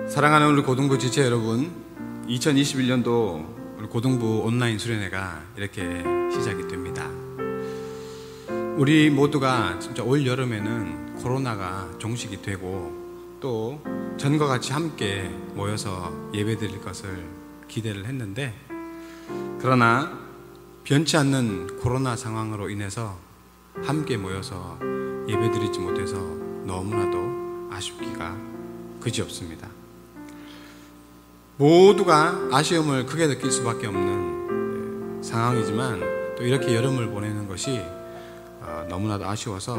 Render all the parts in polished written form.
사랑하는 우리 고등부 지체 여러분, 2021년도 우리 고등부 온라인 수련회가 이렇게 시작이 됩니다. 우리 모두가 진짜 올 여름에는 코로나가 종식이 되고 또 전과 같이 함께 모여서 예배드릴 것을 기대를 했는데, 그러나 변치 않는 코로나 상황으로 인해서 함께 모여서 예배드리지 못해서 너무나도 아쉽기가 그지없습니다. 모두가 아쉬움을 크게 느낄 수밖에 없는 상황이지만 또 이렇게 여름을 보내는 것이 너무나도 아쉬워서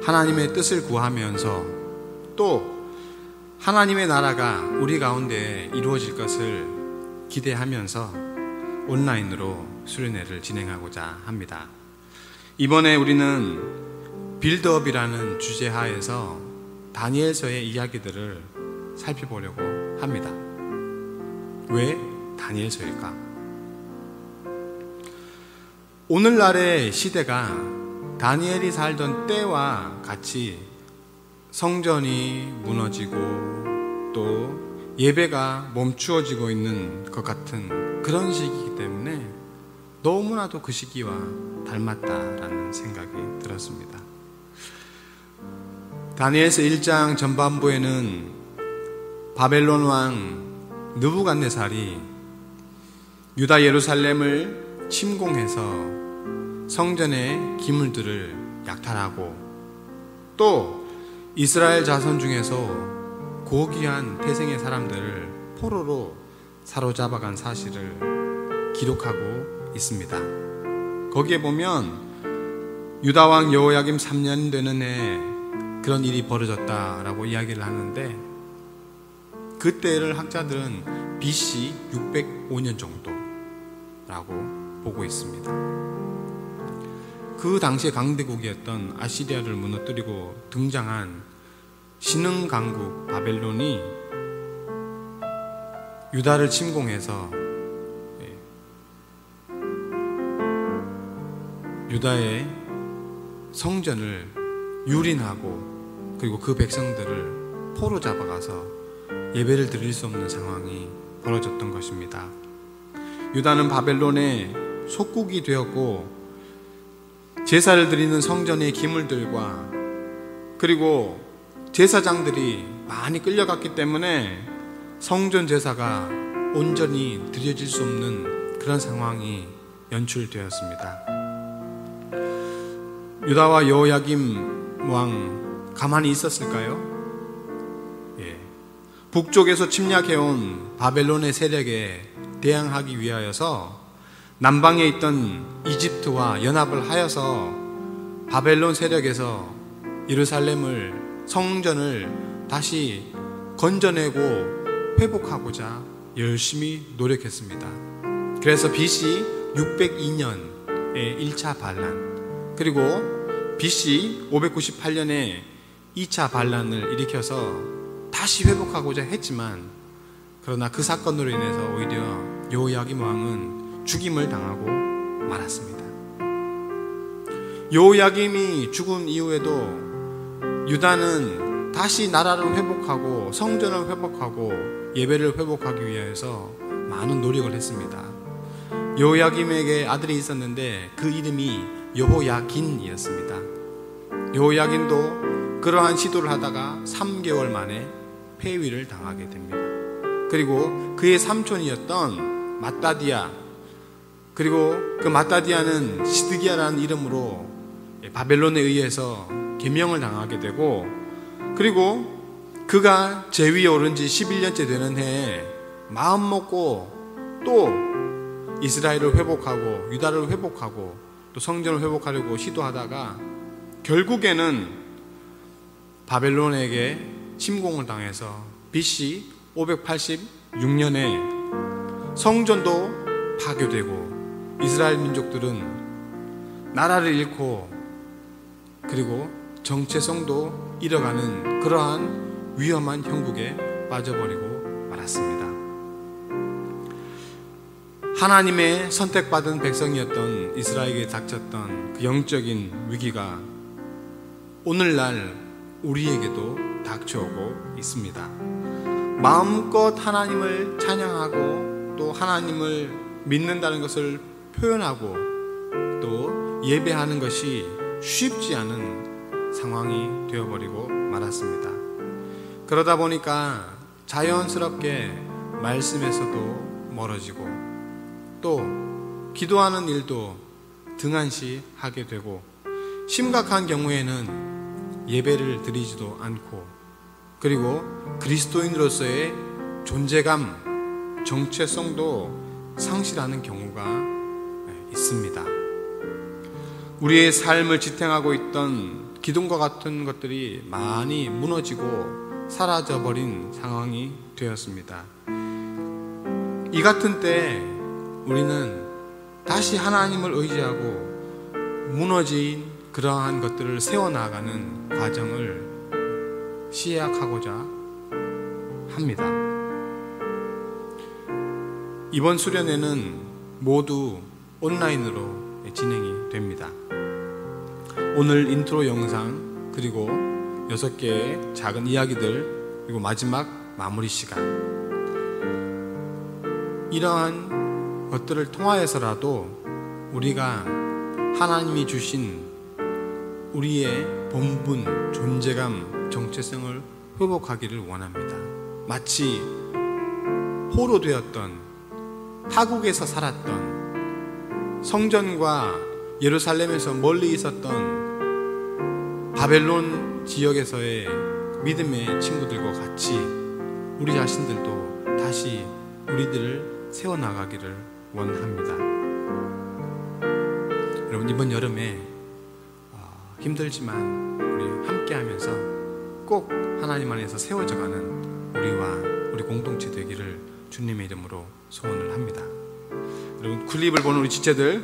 하나님의 뜻을 구하면서 또 하나님의 나라가 우리 가운데 이루어질 것을 기대하면서 온라인으로 수련회를 진행하고자 합니다. 이번에 우리는 빌드업이라는 주제 하에서 다니엘서의 이야기들을 살펴보려고 합니다. 왜 다니엘서일까? 오늘날의 시대가 다니엘이 살던 때와 같이 성전이 무너지고 또 예배가 멈추어지고 있는 것 같은 그런 시기이기 때문에 너무나도 그 시기와 닮았다라는 생각이 들었습니다. 다니엘서 1장 전반부에는 바벨론 왕 느부갓네살이 유다 예루살렘을 침공해서 성전의 기물들을 약탈하고 또 이스라엘 자손 중에서 고귀한 태생의 사람들을 포로로 사로잡아간 사실을 기록하고 있습니다. 거기에 보면 유다 왕 여호야김 3년 되는 해 그런 일이 벌어졌다라고 이야기를 하는데, 그때를 학자들은 BC 605년 정도라고 보고 있습니다. 그 당시의 강대국이었던 아시리아를 무너뜨리고 등장한 신흥 강국 바벨론이 유다를 침공해서 유다의 성전을 유린하고 그리고 그 백성들을 포로 잡아가서 예배를 드릴 수 없는 상황이 벌어졌던 것입니다. 유다는 바벨론의 속국이 되었고 제사를 드리는 성전의 기물들과 그리고 제사장들이 많이 끌려갔기 때문에 성전 제사가 온전히 드려질 수 없는 그런 상황이 연출되었습니다. 유다와 여호야김 왕 가만히 있었을까요? 북쪽에서 침략해온 바벨론의 세력에 대항하기 위하여서 남방에 있던 이집트와 연합을 하여서 바벨론 세력에서 예루살렘을 성전을 다시 건져내고 회복하고자 열심히 노력했습니다. 그래서 BC 602년에 1차 반란, 그리고 BC 598년에 2차 반란을 일으켜서 다시 회복하고자 했지만, 그러나 그 사건으로 인해서 오히려 여호야김 왕은 죽임을 당하고 말았습니다. 여호야김이 죽은 이후에도 유다는 다시 나라를 회복하고 성전을 회복하고 예배를 회복하기 위해서 많은 노력을 했습니다. 여호야김에게 아들이 있었는데 그 이름이 여호야긴이었습니다. 여호야긴도 그러한 시도를 하다가 3개월 만에 폐위를 당하게 됩니다. 그리고 그의 삼촌이었던 맏다디아, 그리고 그 맏다디아는 시드기야라는 이름으로 바벨론에 의해서 계명을 당하게 되고, 그리고 그가 제위에 오른 지 11년째 되는 해에 마음 먹고 또 이스라엘을 회복하고 유다를 회복하고 또 성전을 회복하려고 시도하다가 결국에는 바벨론에게 침공을 당해서 BC 586년에 성전도 파괴되고 이스라엘 민족들은 나라를 잃고 그리고 정체성도 잃어가는 그러한 위험한 형국에 빠져버리고 말았습니다. 하나님의 선택받은 백성이었던 이스라엘에게 닥쳤던 그 영적인 위기가 오늘날 우리에게도 닥쳐오고 있습니다. 마음껏 하나님을 찬양하고 또 하나님을 믿는다는 것을 표현하고 또 예배하는 것이 쉽지 않은 상황이 되어버리고 말았습니다. 그러다 보니까 자연스럽게 말씀에서도 멀어지고 또 기도하는 일도 등한시하게 되고 심각한 경우에는 예배를 드리지도 않고 그리고 그리스도인으로서의 존재감, 정체성도 상실하는 경우가 있습니다. 우리의 삶을 지탱하고 있던 기둥과 같은 것들이 많이 무너지고 사라져버린 상황이 되었습니다. 이 같은 때 우리는 다시 하나님을 의지하고 무너진 그러한 것들을 세워나가는 과정을 시작하고자 합니다. 이번 수련회는 모두 온라인으로 진행이 됩니다. 오늘 인트로 영상 그리고 6개의 작은 이야기들 그리고 마지막 마무리 시간, 이러한 것들을 통하여서라도 우리가 하나님이 주신 우리의 본분, 존재감, 정체성을 회복하기를 원합니다. 마치 포로되었던 타국에서 살았던 성전과 예루살렘에서 멀리 있었던 바벨론 지역에서의 믿음의 친구들과 같이 우리 자신들도 다시 우리들을 세워나가기를 원합니다. 여러분, 이번 여름에 힘들지만 우리 함께하면서 꼭 하나님 안에서 세워져가는 우리 공동체 되기를 주님의 이름으로 소원을 합니다. 여러분, 클립을 보는 우리 지체들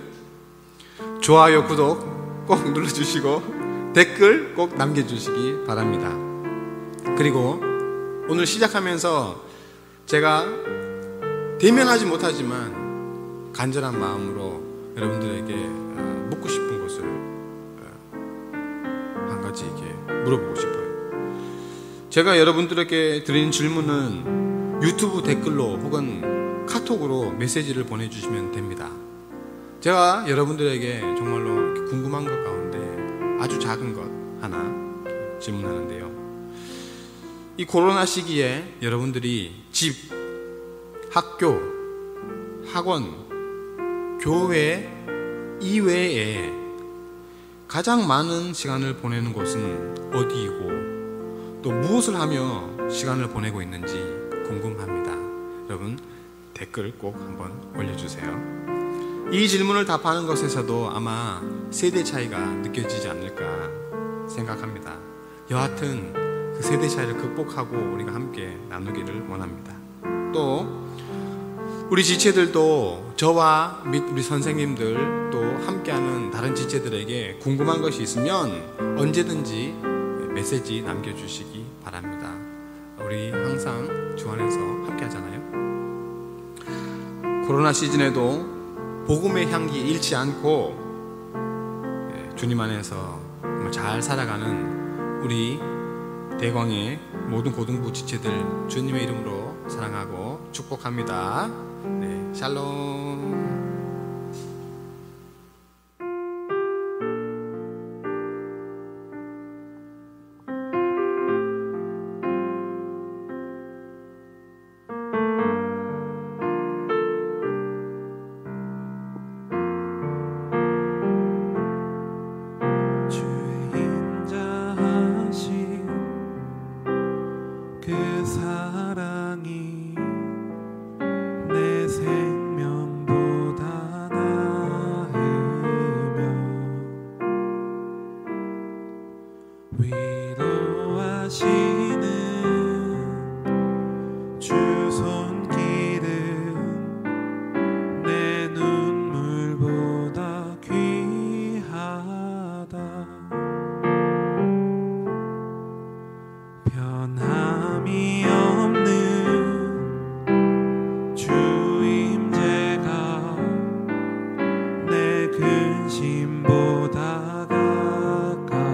좋아요, 구독 꼭 눌러주시고 댓글 꼭 남겨주시기 바랍니다. 그리고 오늘 시작하면서 제가 대면하지 못하지만 간절한 마음으로 여러분들에게 묻고 싶은 것을 한 가지 이렇게 물어보고 싶어요. 제가 여러분들에게 드린 질문은 유튜브 댓글로 혹은 카톡으로 메시지를 보내주시면 됩니다. 제가 여러분들에게 정말로 이렇게 궁금한 것 가운데 아주 작은 것 하나 질문하는데요. 이 코로나 시기에 여러분들이 집, 학교, 학원, 교회 이외에 가장 많은 시간을 보내는 곳은 어디이고 또 무엇을 하며 시간을 보내고 있는지 궁금합니다. 여러분, 댓글 꼭 한번 올려주세요. 이 질문을 답하는 것에서도 아마 세대 차이가 느껴지지 않을까 생각합니다. 여하튼 그 세대 차이를 극복하고 우리가 함께 나누기를 원합니다. 또 우리 지체들도 저와 및 우리 선생님들 또 함께하는 다른 지체들에게 궁금한 것이 있으면 언제든지 메시지 남겨주시기 바랍니다. 우리 항상 주 안에서 함께 하잖아요. 코로나 시즌에도 복음의 향기 잃지 않고 주님 안에서 잘 살아가는 우리 대광의 모든 고등부 지체들 주님의 이름으로 사랑하고 축복합니다. 네, 샬롬. 근심보다 가깝고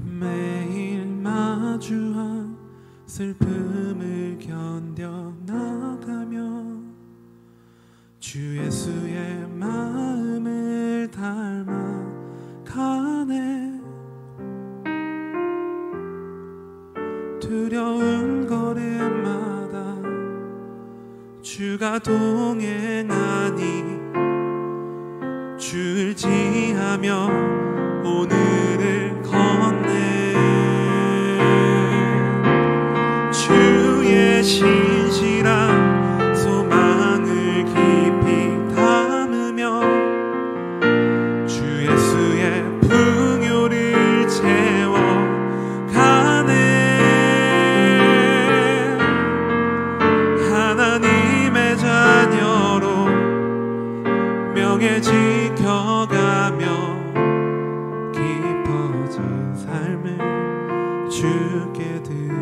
매일 마주한 슬픔을 견뎌나가며 주 예수의 마음을 닮아가네. 두려운 걸음마다 주가 동행하니 주를 지하며 오늘을 걷네. 주의 신실한 소망을 깊이 담으며 주 예수의 풍요를 채워가네. 하나님의 자녀로 명예 지켜가며 깊어진 삶을 주께 드려